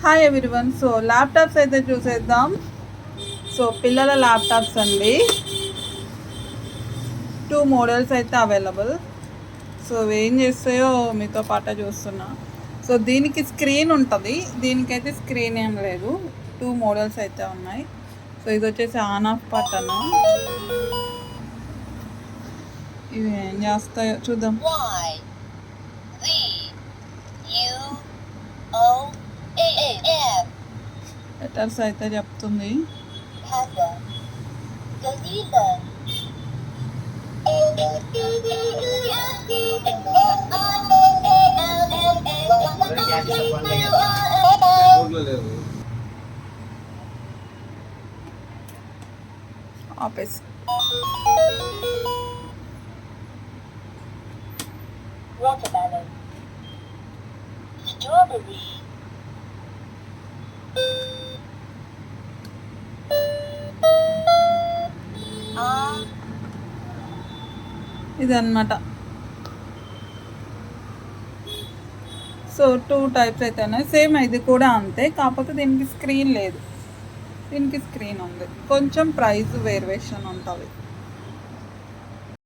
Hi everyone. So laptops అయితే చూసేద్దాం. So పిల్లల ల్యాప్టాప్స్ అండి, 2 మోడల్స్ అయితే అవైలబుల్. సో ఏం చేస్తాయో మీతో పాటు చూస్తున్నా. సో దీనికి స్క్రీన్ ఉంటుంది, దీనికైతే స్క్రీన్ ఏం లేదు. 2 మోడల్స్ అయితే ఉన్నాయి. సో ఇది వచ్చేసి ఆన్ ఆఫ్ బటన్. ఇవి ఏం చేస్తాయో చూద్దాం. లెటర్స్ అయితే చెప్తుంది. ఆపేసి watermelon, strawberry, ఇదన్నమాట. సో 2 టైప్స్ అయితే ఉన్నాయి. సేమ్ ఇది కూడా అంతే, కాకపోతే దీనికి స్క్రీన్ లేదు, దీనికి స్క్రీన్ ఉంది. కొంచెం ప్రైస్ వేరియేషన్ ఉంటుంది.